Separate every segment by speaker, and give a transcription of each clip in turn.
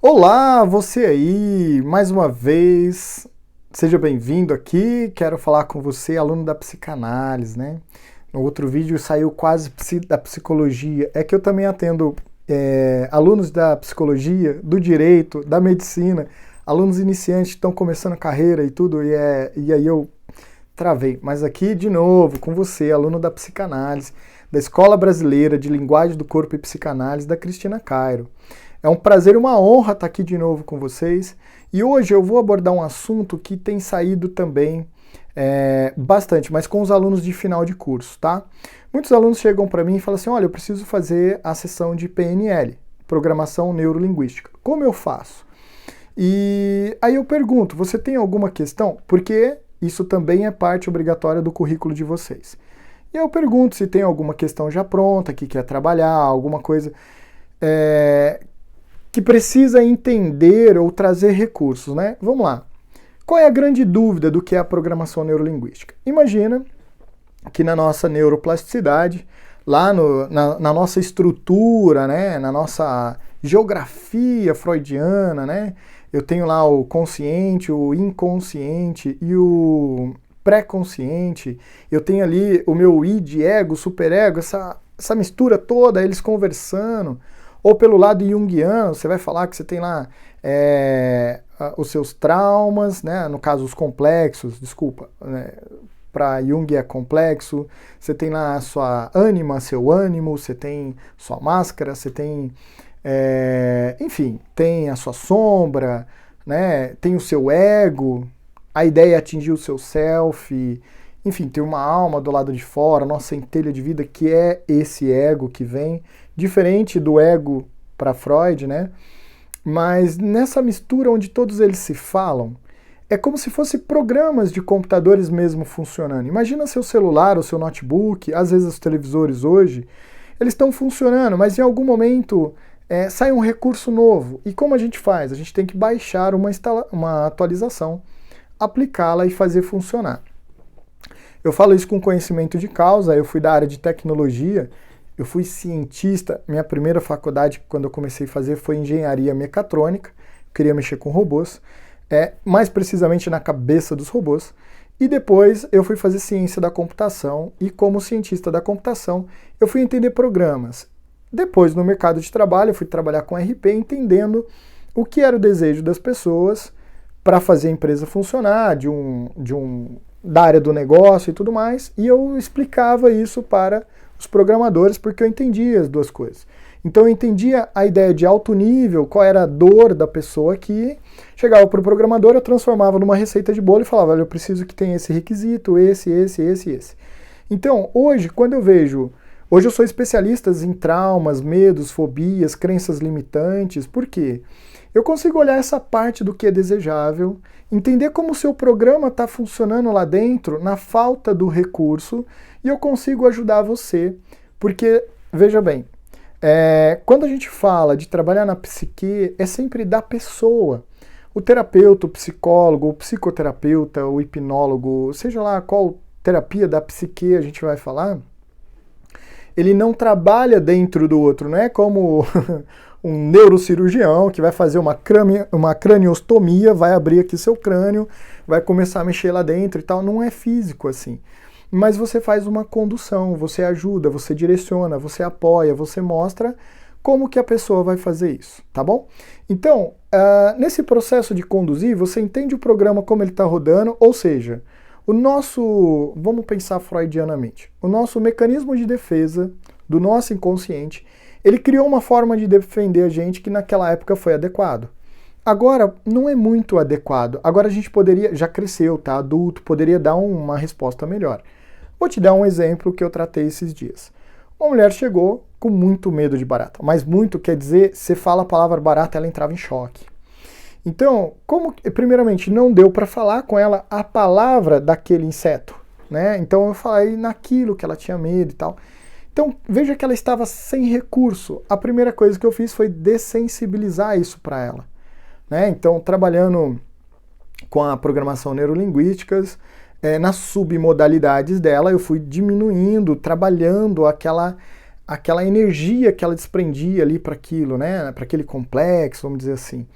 Speaker 1: Olá, você aí, mais uma vez, seja bem-vindo aqui. Quero falar com você, aluno da psicanálise, né? No outro vídeo saiu quase da psicologia. É que eu também atendo alunos da psicologia, do direito, da medicina, alunos iniciantes que estão começando a carreira e tudo, e aí eu travei. Mas aqui, de novo, com você, aluno da psicanálise, da Escola Brasileira de Linguagem do Corpo e Psicanálise, da Cristina Cairo. É um prazer e uma honra estar aqui de novo com vocês. E hoje eu vou abordar um assunto que tem saído também bastante, mas com os alunos de final de curso, tá? Muitos alunos chegam para mim e falam assim, olha, eu preciso fazer a sessão de PNL, Programação Neurolinguística. Como eu faço? E aí eu pergunto, você tem alguma questão? Porque isso também é parte obrigatória do currículo de vocês. E eu pergunto se tem alguma questão já pronta, que quer trabalhar, alguma coisa que precisa entender ou trazer recursos, né? Vamos lá. Qual é a grande dúvida do que é a programação neurolinguística? Imagina que na nossa neuroplasticidade, lá na nossa estrutura, né, na nossa geografia freudiana, né, eu tenho lá o consciente, o inconsciente e o pré-consciente, eu tenho ali o meu id, ego, superego, essa mistura toda, eles conversando. Ou pelo lado junguiano, você vai falar que você tem lá os seus traumas, né? No caso os complexos, desculpa, né? Para Jung é complexo, você tem lá a sua ânima, seu ânimo, você tem sua máscara, você tem, enfim, tem a sua sombra, né? Tem o seu ego, a ideia é atingir o seu self, enfim, tem uma alma do lado de fora, nossa centelha de vida, que é esse ego que vem, diferente do ego para Freud, né? Mas nessa mistura onde todos eles se falam, é como se fossem programas de computadores mesmo funcionando. Imagina seu celular, o seu notebook, às vezes os televisores hoje, eles estão funcionando, mas em algum momento sai um recurso novo. E como a gente faz? A gente tem que baixar uma atualização, aplicá-la e fazer funcionar. Eu falo isso com conhecimento de causa, eu fui da área de tecnologia, eu fui cientista, minha primeira faculdade, quando eu comecei a fazer, foi engenharia mecatrônica, queria mexer com robôs, mais precisamente na cabeça dos robôs, e depois eu fui fazer ciência da computação, e como cientista da computação, eu fui entender programas. Depois, no mercado de trabalho, eu fui trabalhar com RP, entendendo o que era o desejo das pessoas para fazer a empresa funcionar, da área do negócio e tudo mais, e eu explicava isso para os programadores porque eu entendia as duas coisas. Então eu entendia a ideia de alto nível, qual era a dor da pessoa que chegava para o programador, eu transformava numa receita de bolo e falava, olha, eu preciso que tenha esse requisito, esse. Então, hoje, quando eu vejo... Hoje eu sou especialista em traumas, medos, fobias, crenças limitantes. Por quê? Eu consigo olhar essa parte do que é desejável, entender como o seu programa está funcionando lá dentro, na falta do recurso, e eu consigo ajudar você. Porque, veja bem, quando a gente fala de trabalhar na psique, é sempre da pessoa. O terapeuta, o psicólogo, o psicoterapeuta, o hipnólogo, seja lá qual terapia da psique a gente vai falar, ele não trabalha dentro do outro, não é como um neurocirurgião que vai fazer uma craniostomia, vai abrir aqui seu crânio, vai começar a mexer lá dentro e tal, não é físico assim. Mas você faz uma condução, você ajuda, você direciona, você apoia, você mostra como que a pessoa vai fazer isso, tá bom? Então, nesse processo de conduzir, você entende o programa como ele está rodando, ou seja, vamos pensar freudianamente, o nosso mecanismo de defesa do nosso inconsciente, ele criou uma forma de defender a gente que naquela época foi adequado. Agora, não é muito adequado. Agora a gente poderia, já cresceu, tá adulto, poderia dar uma resposta melhor. Vou te dar um exemplo que eu tratei esses dias. Uma mulher chegou com muito medo de barata, mas muito quer dizer, você fala a palavra barata, ela entrava em choque. Então, primeiramente, não deu para falar com ela a palavra daquele inseto, né? Então eu falei naquilo que ela tinha medo e tal. Então, veja que ela estava sem recurso. A primeira coisa que eu fiz foi dessensibilizar isso para ela, né? Então, trabalhando com a programação neurolinguística, nas submodalidades dela, eu fui diminuindo, trabalhando aquela energia que ela desprendia ali para aquilo, né? Para aquele complexo, vamos dizer assim.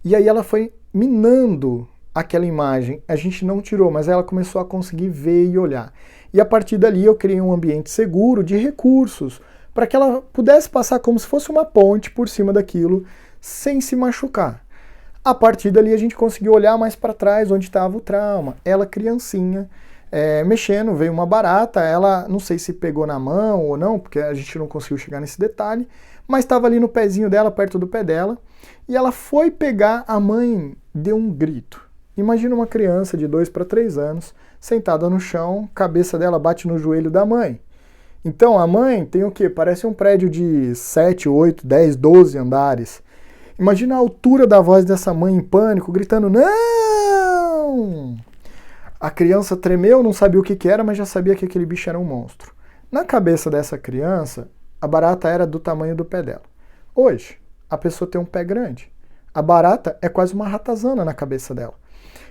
Speaker 1: E aí ela foi minando aquela imagem. A gente não tirou, mas ela começou a conseguir ver e olhar. E a partir dali eu criei um ambiente seguro de recursos para que ela pudesse passar como se fosse uma ponte por cima daquilo sem se machucar. A partir dali a gente conseguiu olhar mais para trás onde estava o trauma. Ela criancinha, mexendo, veio uma barata, ela não sei se pegou na mão ou não, porque a gente não conseguiu chegar nesse detalhe, mas estava ali no pezinho dela, perto do pé dela, e ela foi pegar, a mãe deu um grito. Imagina uma criança de 2 para 3 anos, sentada no chão, cabeça dela bate no joelho da mãe. Então a mãe tem o quê? Parece um prédio de 7, 8, 10, 12 andares. Imagina a altura da voz dessa mãe em pânico, gritando, não! A criança tremeu, não sabia o que era, mas já sabia que aquele bicho era um monstro. Na cabeça dessa criança, a barata era do tamanho do pé dela. Hoje, a pessoa tem um pé grande. A barata é quase uma ratazana na cabeça dela.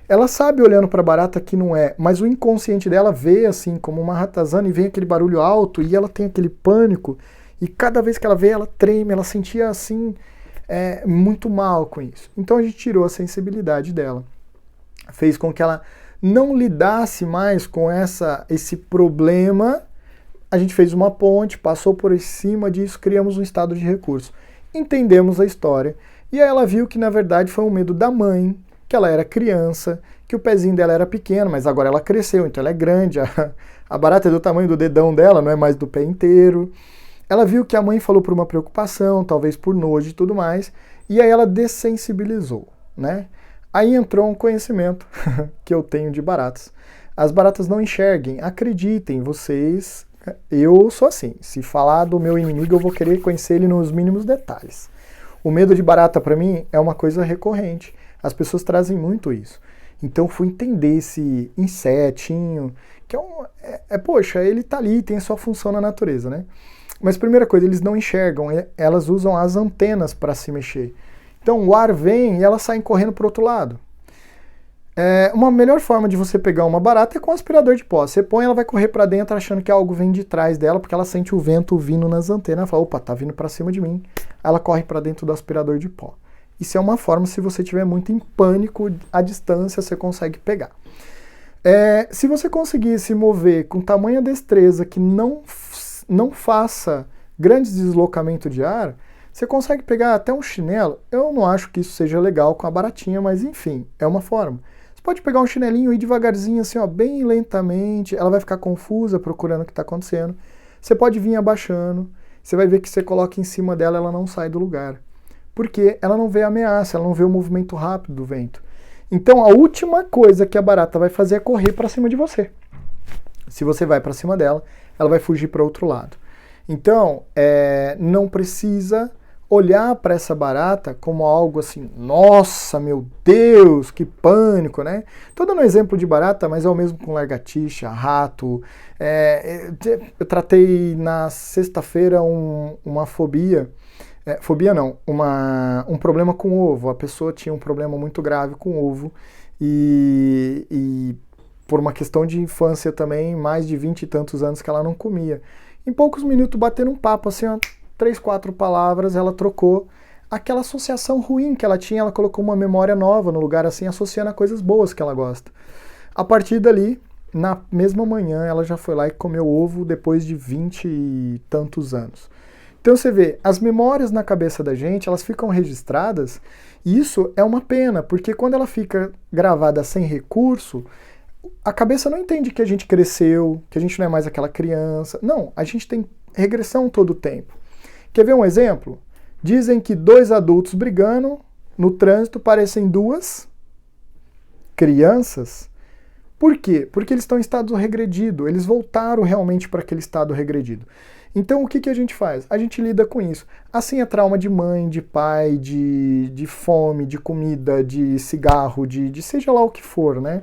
Speaker 1: Ela sabe olhando para a barata que não é, mas o inconsciente dela vê assim como uma ratazana e vem aquele barulho alto e ela tem aquele pânico e cada vez que ela vê, ela treme, ela sentia assim muito mal com isso. Então a gente tirou a sensibilidade dela, fez com que ela não lidasse mais com esse problema. A gente fez uma ponte, passou por cima disso, criamos um estado de recurso. Entendemos a história e aí ela viu que na verdade foi um medo da mãe, que ela era criança, que o pezinho dela era pequeno, mas agora ela cresceu, então ela é grande, a barata é do tamanho do dedão dela, não é mais do pé inteiro. Ela viu que a mãe falou por uma preocupação, talvez por nojo e tudo mais, e aí ela dessensibilizou, né? Aí entrou um conhecimento que eu tenho de baratas. As baratas não enxerguem, acreditem, vocês, eu sou assim, se falar do meu inimigo eu vou querer conhecer ele nos mínimos detalhes. O medo de barata para mim é uma coisa recorrente, as pessoas trazem muito isso. Então fui entender esse insetinho, que poxa, ele tá ali, tem a sua função na natureza, né? Mas primeira coisa, eles não enxergam, elas usam as antenas para se mexer. Então o ar vem e elas saem correndo para o outro lado. Uma melhor forma de você pegar uma barata é com um aspirador de pó. Você põe, ela vai correr para dentro achando que algo vem de trás dela, porque ela sente o vento vindo nas antenas. Ela fala, opa, tá vindo para cima de mim. Ela corre para dentro do aspirador de pó. Isso é uma forma, se você estiver muito em pânico, à distância você consegue pegar. Se você conseguir se mover com tamanha destreza que não faça grandes deslocamentos de ar, você consegue pegar até um chinelo. Eu não acho que isso seja legal com a baratinha, mas enfim, é uma forma. Você pode pegar um chinelinho e ir devagarzinho, assim, ó, bem lentamente, ela vai ficar confusa procurando o que está acontecendo. Você pode vir abaixando, você vai ver que você coloca em cima dela, ela não sai do lugar. Porque ela não vê a ameaça, ela não vê o movimento rápido do vento. Então a última coisa que a barata vai fazer é correr para cima de você. Se você vai para cima dela, ela vai fugir para outro lado. Então, não precisa olhar para essa barata como algo assim, nossa, meu Deus, que pânico, né? Estou dando um exemplo de barata, mas é o mesmo com lagartixa, rato. Eu tratei na sexta-feira uma fobia. Fobia não, um problema com ovo. A pessoa tinha um problema muito grave com ovo e por uma questão de infância também, mais de 20 e tantos anos que ela não comia. Em poucos minutos, batendo um papo, assim, ó, 3, 4 palavras, ela trocou aquela associação ruim que ela tinha, ela colocou uma memória nova no lugar, assim, associando a coisas boas que ela gosta. A partir dali, na mesma manhã, ela já foi lá e comeu ovo depois de 20 e tantos anos. Então você vê, as memórias na cabeça da gente, elas ficam registradas, e isso é uma pena, porque quando ela fica gravada sem recurso, a cabeça não entende que a gente cresceu, que a gente não é mais aquela criança. Não, a gente tem regressão todo o tempo. Quer ver um exemplo? Dizem que 2 adultos brigando no trânsito parecem 2 crianças. Por quê? Porque eles estão em estado regredido, eles voltaram realmente para aquele estado regredido. Então o que a gente faz? A gente lida com isso. Assim é trauma de mãe, de pai, de fome, de comida, de cigarro, de seja lá o que for, né?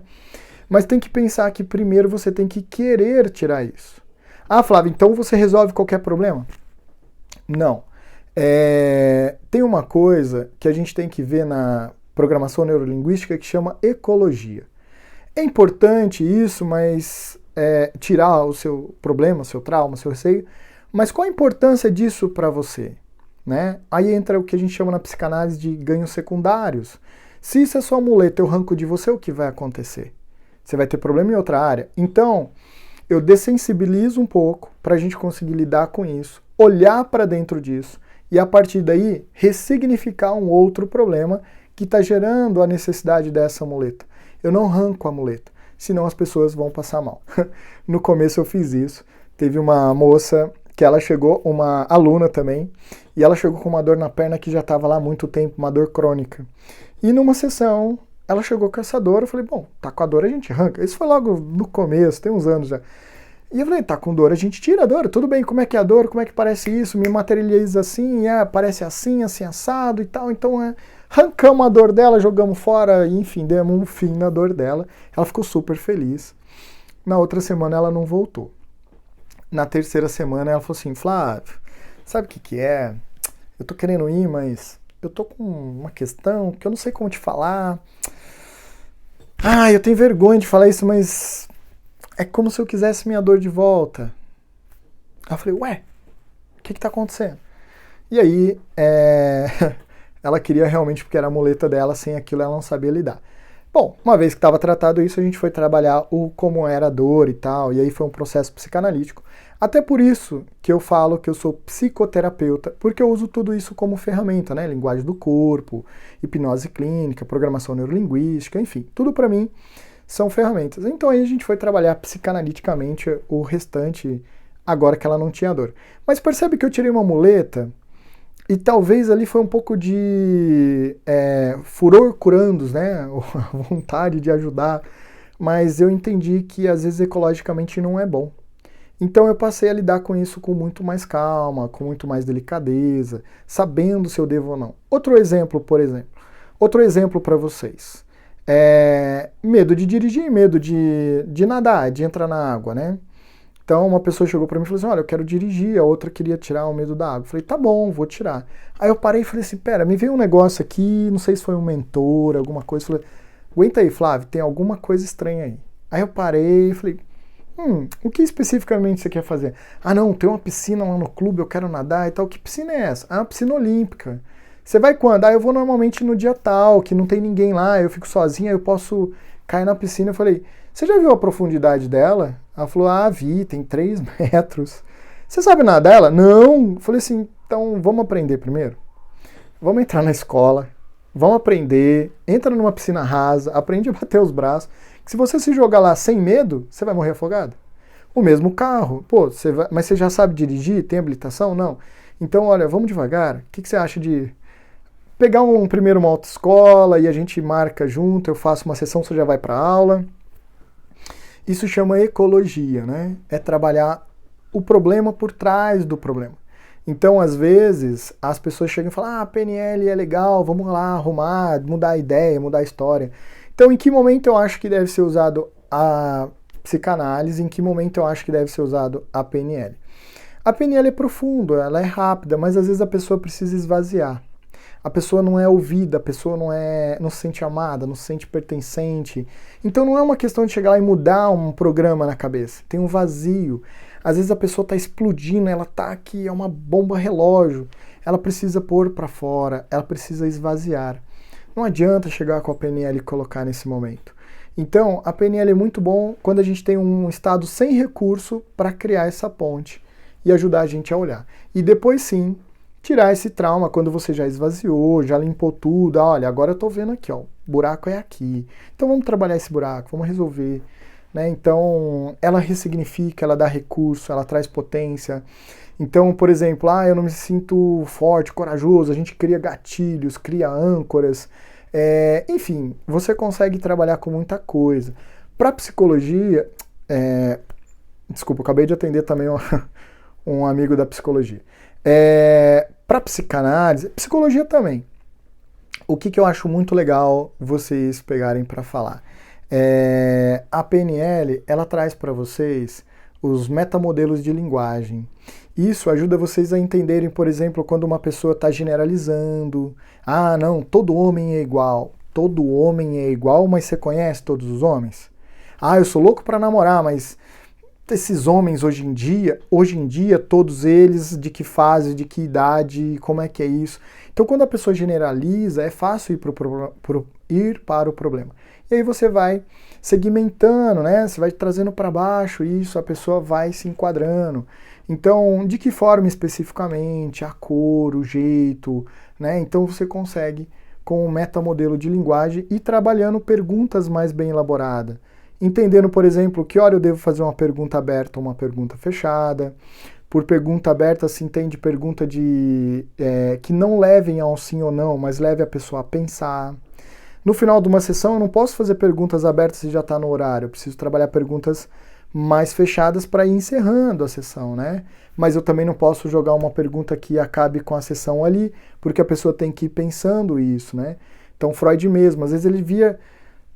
Speaker 1: Mas tem que pensar que primeiro você tem que querer tirar isso. Ah, Flávio, então você resolve qualquer problema? Não. Tem uma coisa que a gente tem que ver na programação neurolinguística que chama ecologia. É importante isso, mas tirar o seu problema, o seu trauma, o seu receio, Mas qual a importância disso para você? Né? Aí entra o que a gente chama na psicanálise de ganhos secundários. Se isso é sua muleta, eu arranco de você, o que vai acontecer? Você vai ter problema em outra área. Então, eu dessensibilizo um pouco para a gente conseguir lidar com isso, olhar para dentro disso e, a partir daí, ressignificar um outro problema que está gerando a necessidade dessa muleta. Eu não arranco a muleta, senão as pessoas vão passar mal. No começo eu fiz isso. Teve uma moça que ela chegou, uma aluna também, e ela chegou com uma dor na perna que já estava lá há muito tempo, uma dor crônica. E numa sessão, ela chegou com essa dor, eu falei, bom, tá com a dor, a gente arranca. Isso foi logo no começo, tem uns anos já. E eu falei, tá com dor, a gente tira a dor, tudo bem, como é que é a dor, como é que parece isso, me materializa assim, parece assim, assim, assado e tal, então arrancamos a dor dela, jogamos fora, e, enfim, demos um fim na dor dela. Ela ficou super feliz. Na outra semana ela não voltou. Na terceira semana ela falou assim, Flávio, sabe o que é? Eu tô querendo ir, mas eu tô com uma questão que eu não sei como te falar. Eu tenho vergonha de falar isso, mas é como se eu quisesse minha dor de volta. Aí eu falei, ué, o que tá acontecendo? E aí, ela queria realmente, porque era a muleta dela, sem aquilo ela não sabia lidar. Bom, uma vez que estava tratado isso, a gente foi trabalhar como era a dor e tal, e aí foi um processo psicanalítico. Até por isso que eu falo que eu sou psicoterapeuta, porque eu uso tudo isso como ferramenta, né? Linguagem do corpo, hipnose clínica, programação neurolinguística, enfim, tudo para mim são ferramentas. Então aí a gente foi trabalhar psicanaliticamente o restante, agora que ela não tinha dor. Mas percebe que eu tirei uma muleta, e talvez ali foi um pouco de furor curandos, né? A vontade de ajudar, mas eu entendi que às vezes ecologicamente não é bom. Então eu passei a lidar com isso com muito mais calma, com muito mais delicadeza, sabendo se eu devo ou não. Outro exemplo para vocês. Medo de dirigir, medo de nadar, de entrar na água, né? Então uma pessoa chegou para mim e falou assim, olha, eu quero dirigir, a outra queria tirar o medo da água. Eu falei, tá bom, vou tirar. Aí eu parei e falei assim, pera, me veio um negócio aqui, não sei se foi um mentor, alguma coisa. Eu falei, aguenta aí, Flávio, tem alguma coisa estranha aí. Aí eu parei e falei, o que especificamente você quer fazer? Não, tem uma piscina lá no clube, eu quero nadar e tal. Que piscina é essa? Uma piscina olímpica. Você vai quando? Eu vou normalmente no dia tal, que não tem ninguém lá, eu fico sozinha, eu posso cair na piscina. Eu falei, você já viu a profundidade dela? Ela falou, vi, tem 3 metros. Você sabe nadar? Ela? Não. Eu falei assim, então vamos aprender primeiro? Vamos entrar na escola, vamos aprender, entra numa piscina rasa, aprende a bater os braços. Se você se jogar lá sem medo, você vai morrer afogado. O mesmo carro, mas você já sabe dirigir? Tem habilitação? Não. Então, olha, vamos devagar. O que você acha de pegar primeiro uma autoescola e a gente marca junto, eu faço uma sessão, você já vai para aula. Isso chama ecologia, né? É trabalhar o problema por trás do problema. Então, às vezes, as pessoas chegam e falam, PNL é legal, vamos lá arrumar, mudar a ideia, mudar a história. Então, em que momento eu acho que deve ser usado a psicanálise, em que momento eu acho que deve ser usado a PNL? A PNL é profunda, ela é rápida, mas às vezes a pessoa precisa esvaziar. A pessoa não é ouvida, a pessoa não se sente amada, não se sente pertencente. Então não é uma questão de chegar lá e mudar um programa na cabeça. Tem um vazio. Às vezes a pessoa está explodindo, ela está aqui, é uma bomba relógio. Ela precisa pôr para fora, ela precisa esvaziar. Não adianta chegar com a PNL e colocar nesse momento. Então, a PNL é muito bom quando a gente tem um estado sem recurso para criar essa ponte e ajudar a gente a olhar. E depois sim, tirar esse trauma quando você já esvaziou, já limpou tudo. Olha, agora eu estou vendo aqui, ó, o buraco é aqui. Então vamos trabalhar esse buraco, vamos resolver. Né? Então, ela ressignifica, ela dá recurso, ela traz potência. Então, por exemplo, eu não me sinto forte, corajoso, a gente cria gatilhos, cria âncoras. Enfim, você consegue trabalhar com muita coisa. Para psicologia, desculpa, eu acabei de atender também um amigo da psicologia. Para psicanálise, psicologia também. O que eu acho muito legal vocês pegarem para falar? A PNL, ela traz para vocês os metamodelos de linguagem. Isso ajuda vocês a entenderem, por exemplo, quando uma pessoa está generalizando. Não, todo homem é igual. Todo homem é igual, mas você conhece todos os homens? Eu sou louco para namorar, mas esses homens hoje em dia, todos eles, de que fase, de que idade, como é que é isso. Então, quando a pessoa generaliza, é fácil ir para o problema. E aí você vai segmentando, né? Você vai trazendo para baixo isso, a pessoa vai se enquadrando. Então, de que forma especificamente, a cor, o jeito, né? Então você consegue, com um metamodelo de linguagem, ir trabalhando perguntas mais bem elaboradas. Entendendo, por exemplo, que hora eu devo fazer uma pergunta aberta ou uma pergunta fechada. Por pergunta aberta se entende pergunta que não levem ao sim ou não, mas leve a pessoa a pensar. No final de uma sessão eu não posso fazer perguntas abertas se já está no horário, eu preciso trabalhar perguntas mais fechadas para ir encerrando a sessão, né? Mas eu também não posso jogar uma pergunta que acabe com a sessão ali, porque a pessoa tem que ir pensando isso, né? Então Freud mesmo, às vezes ele via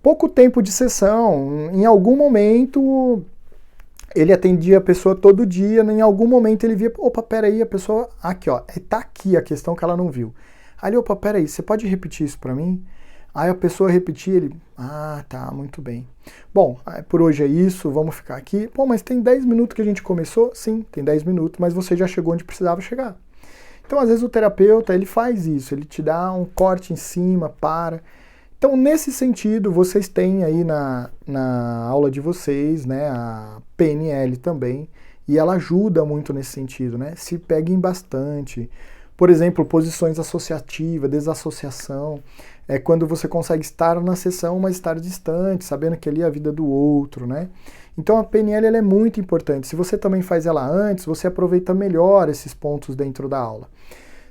Speaker 1: pouco tempo de sessão, em algum momento ele atendia a pessoa todo dia, em algum momento ele via, opa, peraí, a pessoa, aqui ó, tá aqui a questão que ela não viu. Ali, opa, peraí, você pode repetir isso para mim? Aí a pessoa repetia, ele, tá, muito bem. Bom, por hoje é isso, vamos ficar aqui. Bom, mas tem 10 minutos que a gente começou? Sim, tem 10 minutos, mas você já chegou onde precisava chegar. Então, às vezes o terapeuta, ele faz isso, ele te dá um corte em cima, para. Então, nesse sentido, vocês têm aí na aula de vocês, né, a PNL também, e ela ajuda muito nesse sentido, né? Se peguem bastante. Por exemplo, posições associativas, desassociação, é quando você consegue estar na sessão, mas estar distante, sabendo que ali é a vida do outro, né? Então a PNL ela é muito importante. Se você também faz ela antes, você aproveita melhor esses pontos dentro da aula.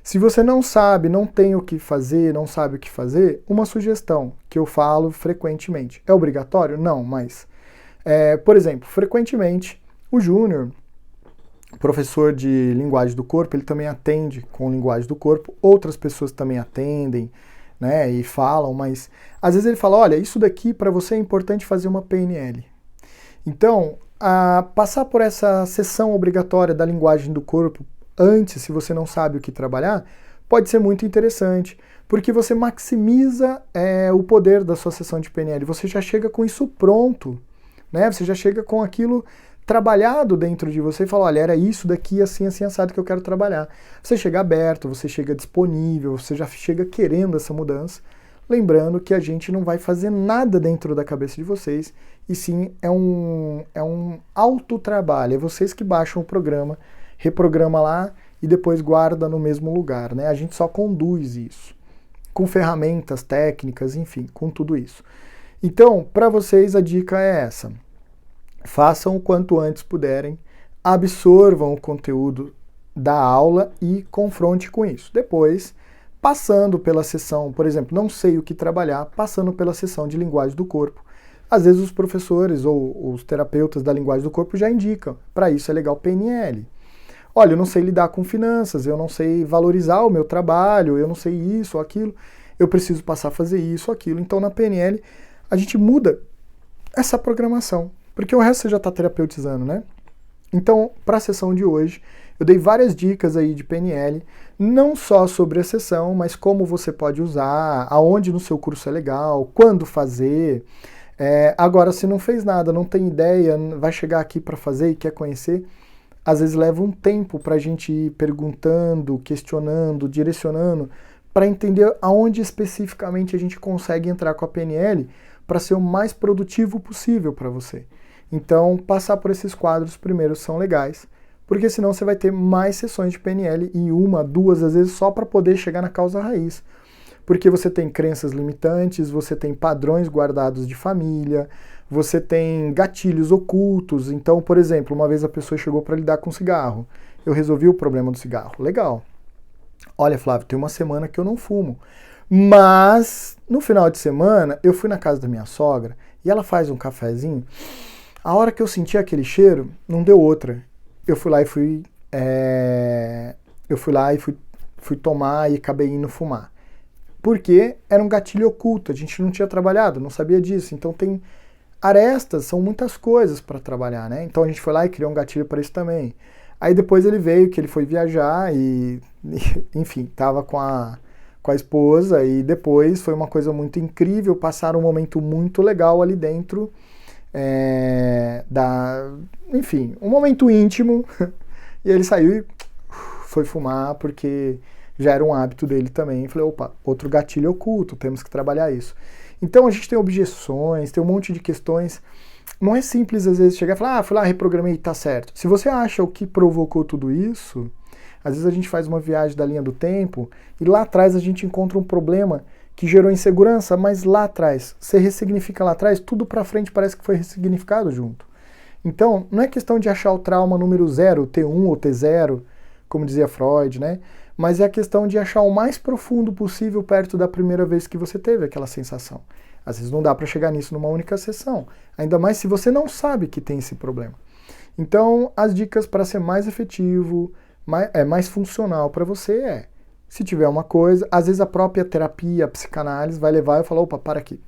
Speaker 1: Se você não sabe, não tem o que fazer, não sabe o que fazer, uma sugestão que eu falo frequentemente. É obrigatório? Não, mas... por exemplo, frequentemente, o Júnior, professor de linguagem do corpo, ele também atende com linguagem do corpo, outras pessoas também atendem, né, e falam, mas às vezes ele fala, olha, isso daqui para você é importante fazer uma PNL. Então, passar por essa sessão obrigatória da linguagem do corpo antes, se você não sabe o que trabalhar, pode ser muito interessante, porque você maximiza o poder da sua sessão de PNL, você já chega com isso pronto, né? Você já chega com aquilo trabalhado dentro de você e fala, olha, era isso daqui, assim, assim, assado que eu quero trabalhar. Você chega aberto, você chega disponível, você já chega querendo essa mudança, lembrando que a gente não vai fazer nada dentro da cabeça de vocês, e sim é um autotrabalho, é vocês que baixam o programa, reprograma lá e depois guarda no mesmo lugar, né? A gente só conduz isso, com ferramentas, técnicas, enfim, com tudo isso. Então, para vocês a dica é essa. Façam o quanto antes puderem, absorvam o conteúdo da aula e confronte com isso. Depois, passando pela sessão, por exemplo, não sei o que trabalhar, passando pela sessão de linguagem do corpo. Às vezes os professores ou os terapeutas da linguagem do corpo já indicam, para isso é legal PNL. Olha, eu não sei lidar com finanças, eu não sei valorizar o meu trabalho, eu não sei isso ou aquilo, eu preciso passar a fazer isso ou aquilo. Então na PNL a gente muda essa programação, porque o resto você já está terapeutizando, né? Então, para a sessão de hoje, eu dei várias dicas aí de PNL, não só sobre a sessão, mas como você pode usar, aonde no seu curso é legal, quando fazer. Agora, se não fez nada, não tem ideia, vai chegar aqui para fazer e quer conhecer, às vezes leva um tempo para a gente ir perguntando, questionando, direcionando, para entender aonde especificamente a gente consegue entrar com a PNL para ser o mais produtivo possível para você. Então, passar por esses quadros primeiro são legais, porque senão você vai ter mais sessões de PNL e uma, duas, às vezes, só para poder chegar na causa raiz. Porque você tem crenças limitantes, você tem padrões guardados de família, você tem gatilhos ocultos. Então, por exemplo, uma vez a pessoa chegou para lidar com cigarro. Eu resolvi o problema do cigarro. Legal. Olha, Flávio, tem uma semana que eu não fumo. Mas, no final de semana, eu fui na casa da minha sogra e ela faz um cafezinho. A hora que eu senti aquele cheiro, não deu outra. Eu fui lá e fui tomar e acabei indo fumar. Porque era um gatilho oculto, a gente não tinha trabalhado, não sabia disso. Então tem arestas, são muitas coisas para trabalhar, né? Então a gente foi lá e criou um gatilho para isso também. Aí depois ele veio, que ele foi viajar e enfim, tava com a esposa e depois foi uma coisa muito incrível, passaram um momento muito legal ali dentro enfim, um momento íntimo, e ele saiu e foi fumar porque já era um hábito dele também. Falei, opa, outro gatilho oculto, temos que trabalhar isso. Então a gente tem objeções, tem um monte de questões. Não é simples às vezes chegar e falar, fui lá, reprogramei, tá certo. Se você acha o que provocou tudo isso, às vezes a gente faz uma viagem da linha do tempo e lá atrás a gente encontra um problema que gerou insegurança, mas lá atrás, você ressignifica lá atrás, tudo pra frente parece que foi ressignificado junto. Então, não é questão de achar o trauma número 0, T1 ou T0, como dizia Freud, né? Mas é a questão de achar o mais profundo possível perto da primeira vez que você teve aquela sensação. Às vezes não dá para chegar nisso numa única sessão, ainda mais se você não sabe que tem esse problema. Então, as dicas para ser mais efetivo, mais funcional para você se tiver uma coisa, às vezes a própria terapia, a psicanálise vai levar e falar, opa, para aqui.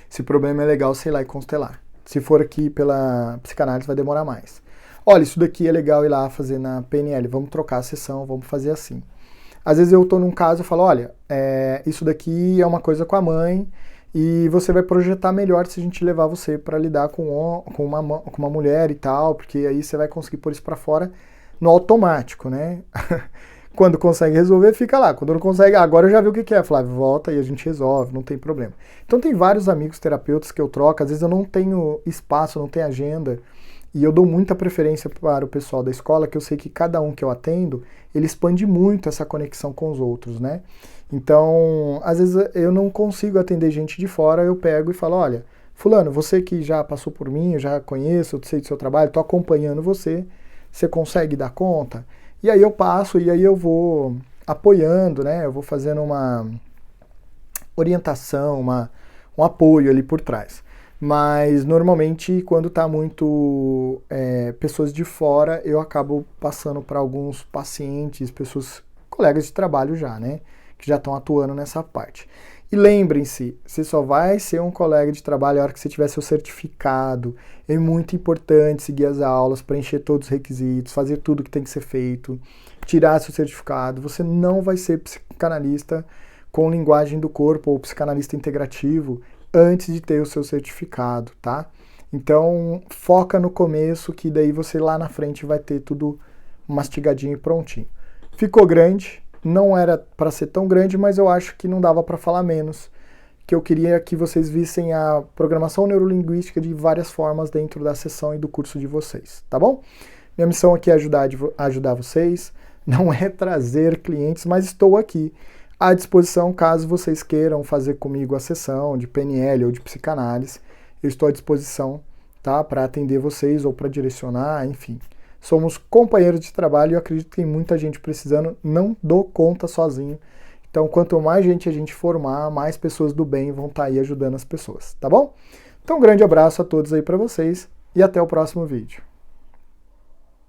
Speaker 1: Esse problema é legal, sei lá, e constelar. Se for aqui pela psicanálise vai demorar mais. Olha, isso daqui é legal ir lá fazer na PNL, vamos trocar a sessão, vamos fazer assim. Às vezes eu estou num caso e falo, olha, isso daqui é uma coisa com a mãe e você vai projetar melhor se a gente levar você para lidar com uma mulher e tal, porque aí você vai conseguir pôr isso para fora no automático, né? Quando consegue resolver, fica lá. Quando não consegue, agora eu já vi o que é. Flávio, volta e a gente resolve, não tem problema. Então tem vários amigos terapeutas que eu troco, às vezes eu não tenho espaço, não tenho agenda, e eu dou muita preferência para o pessoal da escola, que eu sei que cada um que eu atendo, ele expande muito essa conexão com os outros, né? Então, às vezes eu não consigo atender gente de fora, eu pego e falo, olha, fulano, você que já passou por mim, eu já conheço, eu sei do seu trabalho, estou acompanhando você consegue dar conta? E aí eu passo, e aí eu vou apoiando, né? Eu vou fazendo uma orientação, um apoio ali por trás. Mas normalmente quando está muito pessoas de fora, eu acabo passando para alguns pacientes, colegas de trabalho já, né? Que já estão atuando nessa parte. E lembrem-se, você só vai ser um colega de trabalho na hora que você tiver seu certificado. É muito importante seguir as aulas, preencher todos os requisitos, fazer tudo que tem que ser feito, tirar seu certificado. Você não vai ser psicanalista com linguagem do corpo ou psicanalista integrativo antes de ter o seu certificado, tá? Então, foca no começo, que daí você lá na frente vai ter tudo mastigadinho e prontinho. Ficou grande? Não era para ser tão grande, mas eu acho que não dava para falar menos, que eu queria que vocês vissem a programação neurolinguística de várias formas dentro da sessão e do curso de vocês, tá bom? Minha missão aqui é ajudar vocês, não é trazer clientes, mas estou aqui à disposição caso vocês queiram fazer comigo a sessão de PNL ou de psicanálise. Eu estou à disposição, tá, para atender vocês ou para direcionar, enfim. Somos companheiros de trabalho e eu acredito que tem muita gente precisando, não dou conta sozinho. Então, quanto mais gente a gente formar, mais pessoas do bem vão estar aí ajudando as pessoas, tá bom? Então, um grande abraço a todos aí para vocês e até o próximo vídeo.